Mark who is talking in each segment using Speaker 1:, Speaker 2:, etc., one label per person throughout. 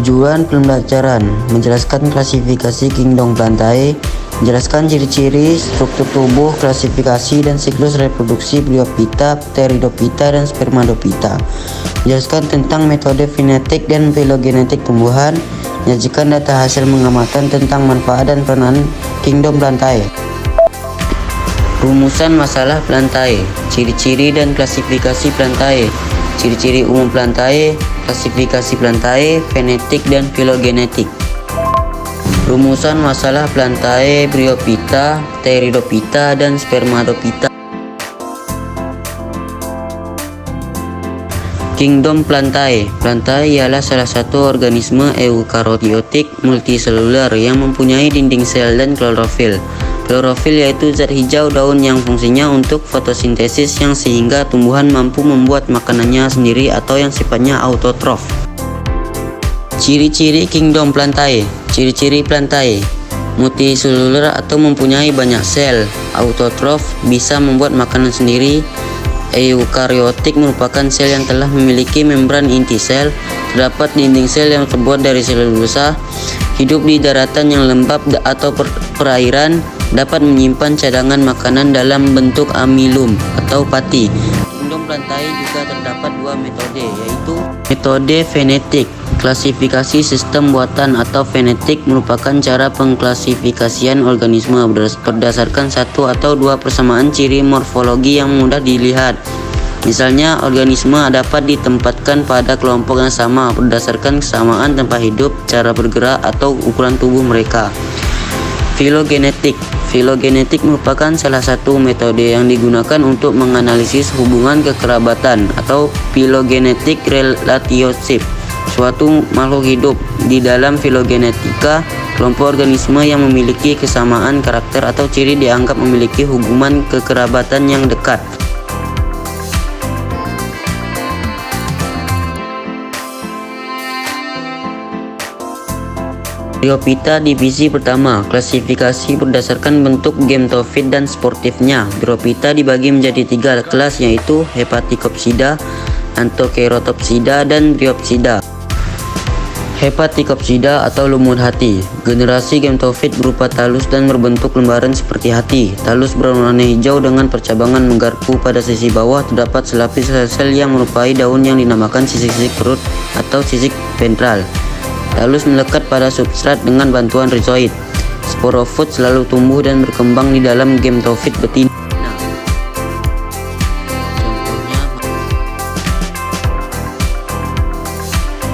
Speaker 1: Tujuan pembelajaran: menjelaskan klasifikasi kingdom plantae, menjelaskan ciri-ciri, struktur tubuh, klasifikasi dan siklus reproduksi Bryophyta, Pteridophyta, dan Spermatophyta. Menjelaskan tentang metode fenetik dan filogenetik tumbuhan. Menyajikan data hasil pengamatan tentang manfaat dan peranan kingdom plantae. Rumusan masalah plantae, ciri-ciri dan klasifikasi plantae, ciri-ciri umum plantae, klasifikasi plantae, fenetik dan filogenetik. Rumusan masalah plantae Bryophyta, Pteridophyta, dan Spermatophyta. Kingdom plantae. Plantae ialah salah satu organisme eukariotik multiseluler yang mempunyai dinding sel dan klorofil. Klorofil yaitu zat hijau daun yang fungsinya untuk fotosintesis yang sehingga tumbuhan mampu membuat makanannya sendiri atau yang sifatnya autotrof. Ciri-ciri kingdom plantae. Ciri-ciri plantae: multiseluler atau mempunyai banyak sel, autotrof bisa membuat makanan sendiri, eukariotik merupakan sel yang telah memiliki membran inti sel, terdapat dinding sel yang terbuat dari selulosa, hidup di daratan yang lembab atau perairan, dapat menyimpan cadangan makanan dalam bentuk amilum atau pati. Kingdom plantae juga terdapat dua metode, yaitu metode fenetik. Klasifikasi sistem buatan atau fenetik merupakan cara pengklasifikasian organisme berdasarkan satu atau dua persamaan ciri morfologi yang mudah dilihat. Misalnya, organisme dapat ditempatkan pada kelompok yang sama berdasarkan kesamaan tempat hidup, cara bergerak, atau ukuran tubuh mereka. Filogenetik. Filogenetik merupakan salah satu metode yang digunakan untuk menganalisis hubungan kekerabatan atau phylogenetic relationship suatu makhluk hidup. Di dalam filogenetika, kelompok organisme yang memiliki kesamaan karakter atau ciri dianggap memiliki hubungan kekerabatan yang dekat. Bryophyta divisi pertama. Klasifikasi berdasarkan bentuk gemtofit dan sportifnya. Bryophyta dibagi menjadi tiga kelas, yaitu Hepaticopsida, Anthocerotopsida, dan Bryopsida. Hepaticopsida atau lumut hati. Generasi gemtofit berupa talus dan berbentuk lembaran seperti hati. Talus berwarna hijau dengan percabangan menggarpu pada sisi bawah. Terdapat selapis sel-sel yang menyerupai daun yang dinamakan sisik-sisik perut atau sisik ventral. Talus melekat pada substrat dengan bantuan rizoid. Sporofit selalu tumbuh dan berkembang di dalam gemtofit betina.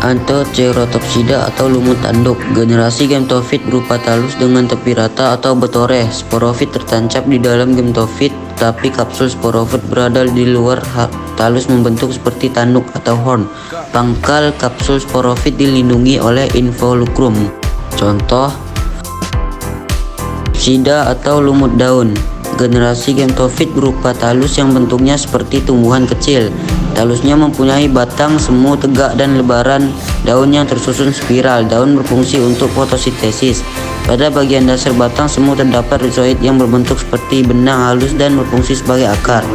Speaker 1: Anthocerotopsida atau lumut tanduk. Generasi gemtofit berupa talus dengan tepi rata atau bertoreh. Sporofit tertancap di dalam gemtofit, tetapi kapsul sporofit berada di luar talus membentuk seperti tanduk atau horn. Pangkal kapsul sporofit dilindungi oleh involucrum. Contoh: Psida atau lumut daun. Generasi gemtofit berupa talus yang bentuknya seperti tumbuhan kecil. Talusnya mempunyai batang semu tegak dan lebaran daun yang tersusun spiral. Daun berfungsi untuk fotosintesis. Pada bagian dasar batang semu terdapat rizoid yang berbentuk seperti benang halus dan berfungsi sebagai akar.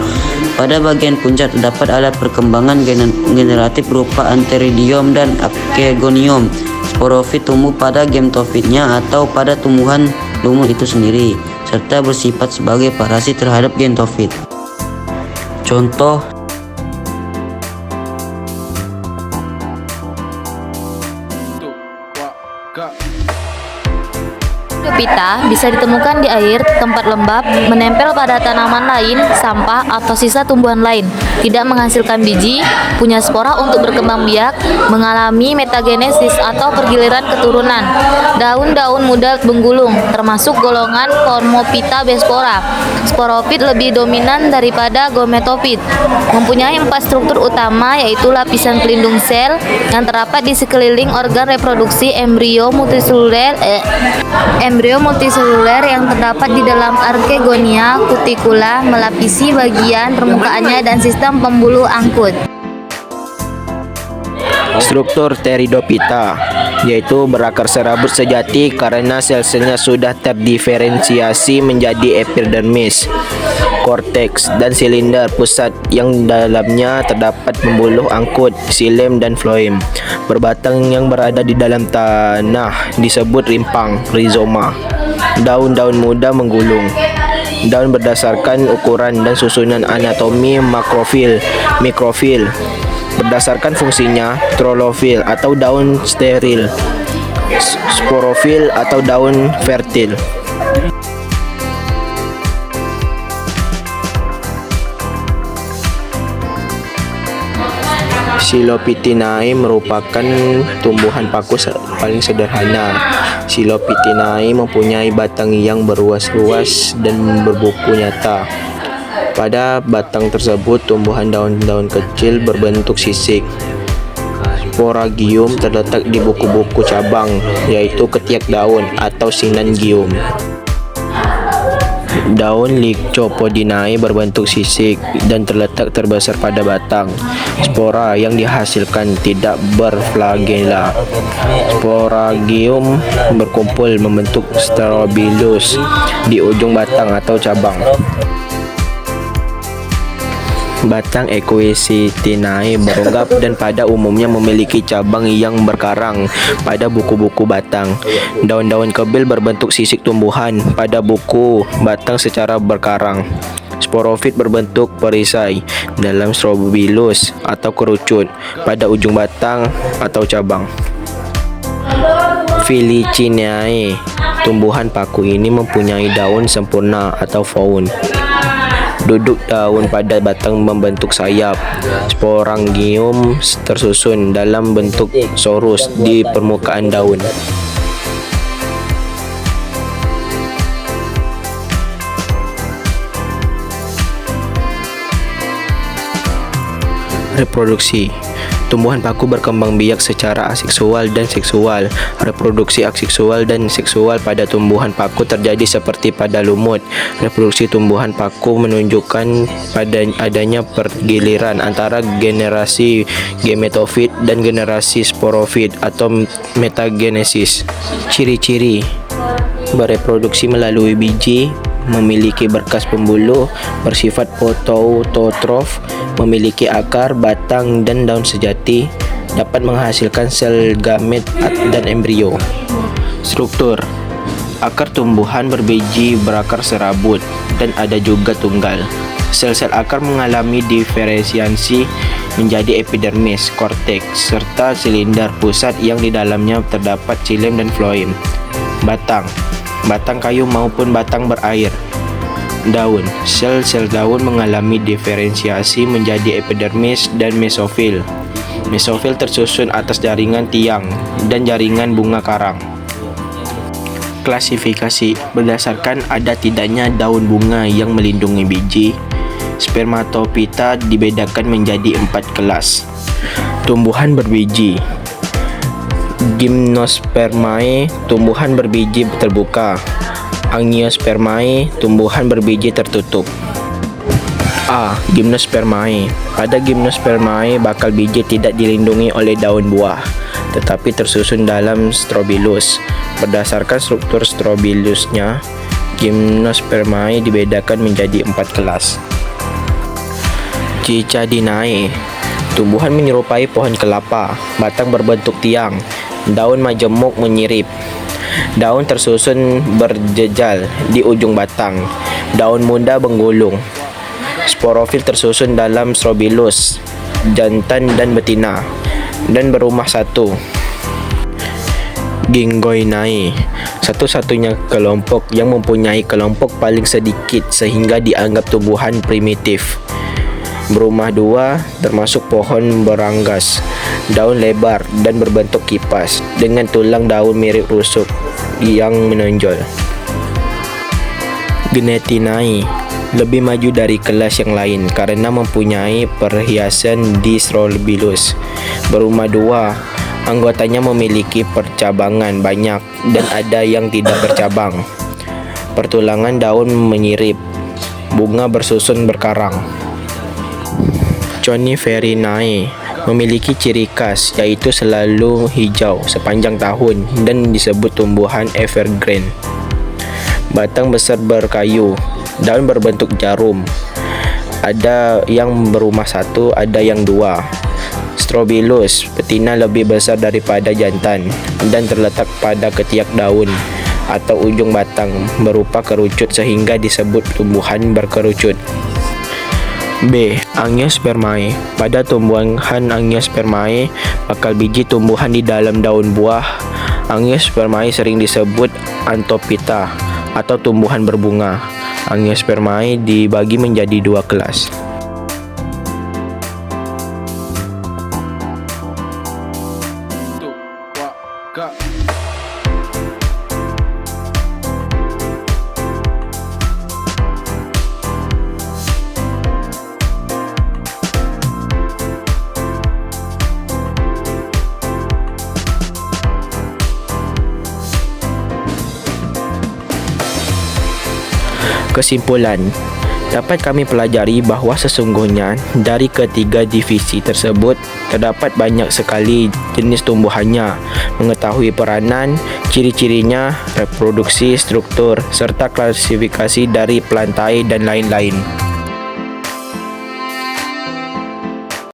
Speaker 1: Pada bagian puncak terdapat alat perkembangan generatif berupa antheridium dan archegonium. Sporofit tumbuh pada gemtofitnya atau pada tumbuhan lumut itu sendiri, serta bersifat sebagai parasit terhadap gemtofit. Contoh:
Speaker 2: Bryophyta bisa ditemukan di air, tempat lembab, menempel pada tanaman lain, sampah, atau sisa tumbuhan lain, tidak menghasilkan biji, punya spora untuk berkembang biak, mengalami metagenesis atau pergiliran keturunan. Daun-daun muda menggulung, termasuk golongan Cormophyta bespora. Sporofit lebih dominan daripada gametofit. Mempunyai 4 struktur utama, yaitu lapisan pelindung sel yang terdapat di sekeliling organ reproduksi embrio multiseluler yang terdapat di dalam archegonia cuticula, melapisi bagian permukaannya, dan sistem pembuluh angkut.
Speaker 3: Struktur Pteridophyta yaitu berakar serabut sejati karena sel-selnya sudah terdiferensiasi menjadi epidermis, korteks, dan silinder pusat yang dalamnya terdapat pembuluh angkut, xilem dan floem. Berbatang yang berada di dalam tanah disebut rimpang, rhizoma. Daun-daun muda menggulung. Daun berdasarkan ukuran dan susunan anatomi makrofil, mikrofil. Berdasarkan fungsinya, trolofil atau daun steril, sporofil atau daun fertil. Silopitinae merupakan tumbuhan paku paling sederhana. Silopitinae mempunyai batang yang berruas-ruas dan berbuku nyata. Pada batang tersebut, tumbuhan daun-daun kecil berbentuk sisik. Sporagium terletak di buku-buku cabang, yaitu ketiak daun atau sinangium. Daun Lycopodinae berbentuk sisik dan terletak terbesar pada batang. Spora yang dihasilkan tidak berflagela. Sporagium berkumpul membentuk strobilus di ujung batang atau cabang. Batang Equisitinae berunggap dan pada umumnya memiliki cabang yang berkarang pada buku-buku batang. Daun-daun kebil berbentuk sisik tumbuhan pada buku batang secara berkarang. Sporofit berbentuk perisai dalam strobilus atau kerucut pada ujung batang atau cabang. Filicinae, tumbuhan paku ini mempunyai daun sempurna atau faun. Duduk daun pada batang membentuk sayap. Sporangium tersusun dalam bentuk sorus di permukaan daun. Reproduksi. Tumbuhan paku berkembang biak secara aseksual dan seksual. Reproduksi aseksual dan seksual pada tumbuhan paku terjadi seperti pada lumut. Reproduksi tumbuhan paku menunjukkan pada adanya pergiliran antara generasi gemetofit dan generasi sporofit atau metagenesis. Ciri-ciri: bereproduksi melalui biji, memiliki berkas pembuluh, bersifat autotrof, memiliki akar, batang, dan daun sejati, dapat menghasilkan sel gamet dan embrio. Struktur: akar tumbuhan berbiji berakar serabut dan ada juga tunggal. Sel-sel akar mengalami diferensiasi menjadi epidermis, korteks, serta silinder pusat yang di dalamnya terdapat xilem dan floem. Batang kayu maupun batang berair. Daun. Sel-sel daun mengalami diferensiasi menjadi epidermis dan mesofil. Mesofil tersusun atas jaringan tiang dan jaringan bunga karang. Klasifikasi: berdasarkan ada tidaknya daun bunga yang melindungi biji, spermatophyta dibedakan menjadi 4 kelas. Tumbuhan berbiji. Gymnospermae, tumbuhan berbiji terbuka. Angiospermae, tumbuhan berbiji tertutup. A. Gymnospermae. Pada Gymnospermae, bakal biji tidak dilindungi oleh daun buah, tetapi tersusun dalam strobilus. Berdasarkan struktur strobilusnya, Gymnospermae dibedakan menjadi 4 kelas. Cicadinae, tumbuhan menyerupai pohon kelapa, batang berbentuk tiang, daun majemuk menyirip. Daun tersusun berjejal di ujung batang. Daun muda menggulung. Sporofil tersusun dalam strobilus, jantan dan betina, dan berumah satu. Gingoinae, satu-satunya kelompok yang mempunyai kelompok paling sedikit sehingga dianggap tumbuhan primitif. Berumah dua, termasuk pohon beranggas. Daun lebar dan berbentuk kipas dengan tulang daun mirip rusuk yang menonjol. Gnetinae lebih maju dari kelas yang lain karena mempunyai perhiasan di strobilus. Berumah dua, anggotanya memiliki percabangan banyak dan ada yang tidak bercabang. Pertulangan daun menyirip. Bunga bersusun berkarang. Coniferinae, memiliki ciri khas yaitu selalu hijau sepanjang tahun dan disebut tumbuhan evergreen. Batang besar berkayu, daun berbentuk jarum. Ada yang berumah satu, ada yang dua. Strobilus, betina lebih besar daripada jantan dan terletak pada ketiak daun atau ujung batang berupa kerucut sehingga disebut tumbuhan berkerucut. B. Angiospermae. Pada tumbuhan Angiospermae, bakal biji tumbuhan di dalam daun buah. Angiospermae sering disebut Anthophyta atau tumbuhan berbunga. Angiospermae dibagi menjadi dua kelas. Kesimpulan, dapat kami pelajari bahawa sesungguhnya dari ketiga divisi tersebut terdapat banyak sekali jenis tumbuhannya, mengetahui peranan, ciri-cirinya, reproduksi, struktur, serta klasifikasi dari plantae dan lain-lain.